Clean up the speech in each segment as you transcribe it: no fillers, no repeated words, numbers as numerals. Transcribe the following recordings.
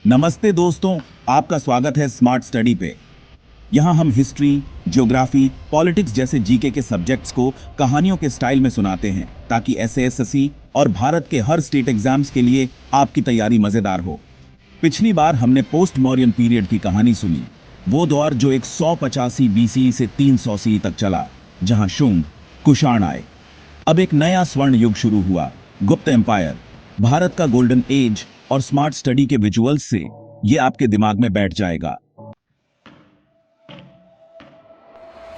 नमस्ते दोस्तों, आपका स्वागत है स्मार्ट स्टडी पे। यहाँ हम हिस्ट्री, ज्योग्राफी, पॉलिटिक्स जैसे जीके के सब्जेक्ट्स को कहानियों के स्टाइल में सुनाते हैं ताकि एसएससी और भारत के हर स्टेट एग्जाम्स के लिए आपकी तैयारी मजेदार हो। पिछली बार हमने पोस्ट मौर्यन पीरियड की कहानी सुनी, वो दौर जो 185 बीसी से 300 सी तक चला, जहां शुंग, कुषाण आए। अब एक नया स्वर्ण युग शुरू हुआ, गुप्त एम्पायर, भारत का गोल्डन एज। और स्मार्ट स्टडी के विजुअल्स से ये आपके दिमाग में बैठ जाएगा।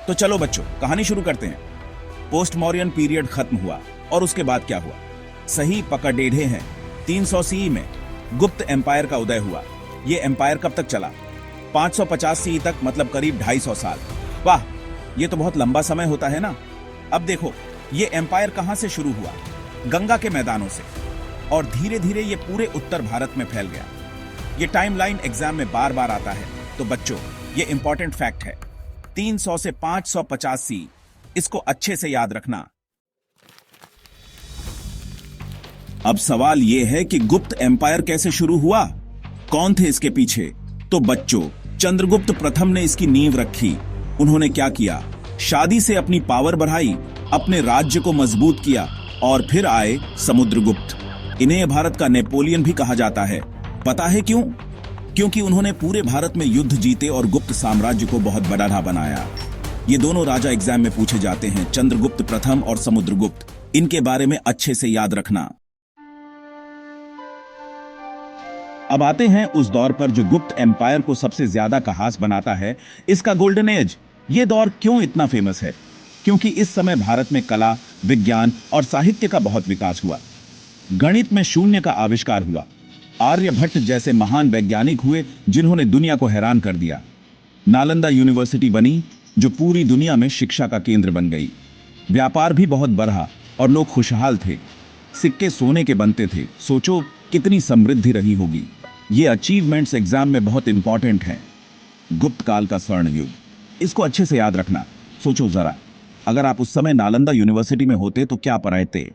तो चलो बच्चों, कहानी शुरू करते हैं। पोस्ट मौर्यन पीरियड खत्म हुआ और उसके बाद क्या हुआ? सही पकड़ टेढ़े हैं। 300 सी में गुप्त एम्पायर का उदय हुआ। ये एम्पायर कब तक चला? 550 सी तक, मतलब करीब 250 साल। वाह, ये तो बहुत लंबा समय होता है ना। अब देखो, ये एम्पायर कहां से शुरू हुआ? गंगा के मैदानों से, और धीरे धीरे ये पूरे उत्तर भारत में फैल गया। ये टाइमलाइन एग्जाम में बार बार आता है, तो बच्चों ये इंपॉर्टेंट फैक्ट है। 300 से 550 सी, इसको अच्छे से याद रखना। अब सवाल यह है कि गुप्त एम्पायर कैसे शुरू हुआ, कौन थे इसके पीछे? तो बच्चों, चंद्रगुप्त प्रथम ने इसकी नींव रखी। उन्होंने क्या किया? शादी से अपनी पावर बढ़ाई, अपने राज्य को मजबूत किया, और फिर आए समुद्रगुप्त। इन्हें भारत का नेपोलियन भी कहा जाता है। पता है क्यों? क्योंकि उन्होंने पूरे भारत में युद्ध जीते और गुप्त साम्राज्य को बहुत बड़ा बनाया। ये दोनों राजा एग्जाम में पूछे जाते हैं, चंद्रगुप्त प्रथम और समुद्रगुप्त। इनके बारे में अच्छे से याद रखना। अब आते हैं उस दौर पर जो गुप्त एम्पायर को सबसे ज्यादा खास बनाता है, इसका गोल्डन एज। ये दौर क्यों इतना फेमस है? क्योंकि इस समय भारत में कला, विज्ञान और साहित्य का बहुत विकास हुआ। गणित में शून्य का आविष्कार हुआ। आर्यभट्ट जैसे महान वैज्ञानिक हुए जिन्होंने दुनिया को हैरान कर दिया। नालंदा यूनिवर्सिटी बनी जो पूरी दुनिया में शिक्षा का केंद्र बन गई। व्यापार भी बहुत बढ़ा और लोग खुशहाल थे। सिक्के सोने के बनते थे। सोचो कितनी समृद्धि रही होगी। ये अचीवमेंट्स एग्जाम में बहुत इंपॉर्टेंट हैं। गुप्त काल का स्वर्ण युग, इसको अच्छे से याद रखना। सोचो जरा, अगर आप उस समय नालंदा यूनिवर्सिटी में होते तो क्या पढ़ाते?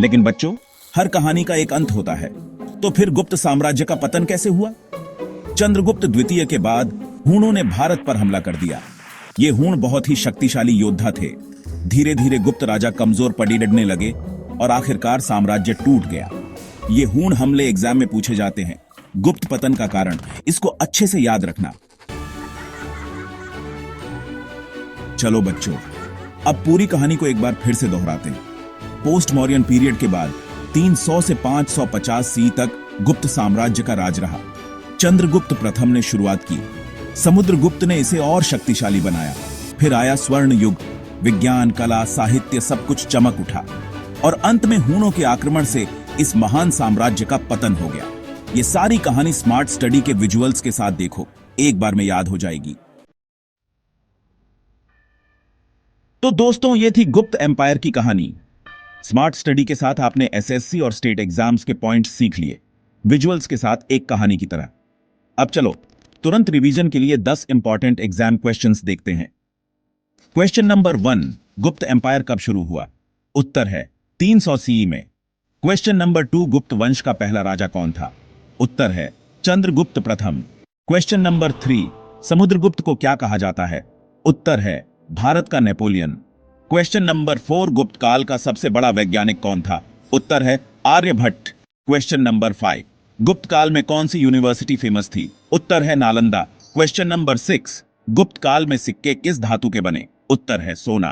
लेकिन बच्चों, हर कहानी का एक अंत होता है। तो फिर गुप्त साम्राज्य का पतन कैसे हुआ? चंद्रगुप्त द्वितीय के बाद हूणों ने भारत पर हमला कर दिया। ये हूण बहुत ही शक्तिशाली योद्धा थे। धीरे धीरे गुप्त राजा कमजोर पड़ने लगे और आखिरकार साम्राज्य टूट गया। ये हूण हमले एग्जाम में पूछे जाते हैं। गुप्त पतन का कारण, इसको अच्छे से याद रखना। चलो बच्चों, अब पूरी कहानी को एक बार फिर से दोहराते हैं। पोस्ट मौर्यन पीरियड के बाद 300 से 550 सी तक गुप्त साम्राज्य का राज रहा। चंद्रगुप्त प्रथम ने शुरुआत की। समुद्रगुप्त ने इसे और शक्तिशाली बनाया। फिर आया स्वर्ण युग। विज्ञान, कला, साहित्य सब कुछ चमक उठा, और अंत में हूणों के आक्रमण से इस महान साम्राज्य का पतन हो गया। ये सारी कहानी स्मार्ट स्टडी के विजुअल्स के साथ देखो, एक बार में याद हो जाएगी। तो दोस्तों, ये थी गुप्त एम्पायर की कहानी। स्मार्ट स्टडी के साथ आपने एसएससी और स्टेट एग्जाम्स के पॉइंट्स सीख लिए, विजुअल्स के साथ एक कहानी की तरह। अब चलो तुरंत रिवीजन के लिए 10 इंपॉर्टेंट एग्जाम क्वेश्चंस देखते हैं। क्वेश्चन नंबर 1, गुप्त एम्पायर कब शुरू हुआ? उत्तर है 300 सीई में। क्वेश्चन नंबर 2, गुप्त वंश का पहला राजा कौन था? उत्तर है चंद्रगुप्त प्रथम। क्वेश्चन नंबर 3, समुद्रगुप्त को क्या कहा जाता है? उत्तर है भारत का नेपोलियन। क्वेश्चन नंबर 4, गुप्त काल का सबसे बड़ा वैज्ञानिक कौन था? उत्तर है आर्यभट्ट। क्वेश्चन नंबर 5, गुप्त काल में कौन सी यूनिवर्सिटी फेमस थी? उत्तर है नालंदा। क्वेश्चन नंबर 6, गुप्त काल में सिक्के किस धातु के बने? उत्तर है सोना।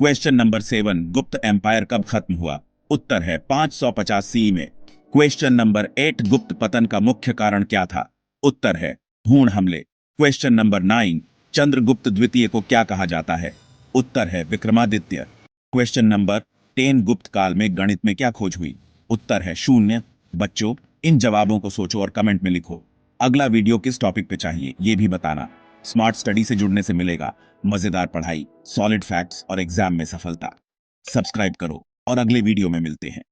क्वेश्चन नंबर 7, गुप्त एम्पायर कब खत्म हुआ? उत्तर है 550 सी में। क्वेश्चन नंबर 8, गुप्त पतन का मुख्य कारण क्या था? उत्तर है हूण हमले। क्वेश्चन नंबर 9, चंद्रगुप्त द्वितीय को क्या कहा जाता है? उत्तर है विक्रमादित्य। क्वेश्चन नंबर 10, गुप्त काल में गणित में क्या खोज हुई? उत्तर है शून्य। बच्चों, इन जवाबों को सोचो और कमेंट में लिखो। अगला वीडियो किस टॉपिक पे चाहिए ये भी बताना। स्मार्ट स्टडी से जुड़ने से मिलेगा मजेदार पढ़ाई, सॉलिड फैक्ट्स और एग्जाम में सफलता। सब्सक्राइब करो और अगले वीडियो में मिलते हैं।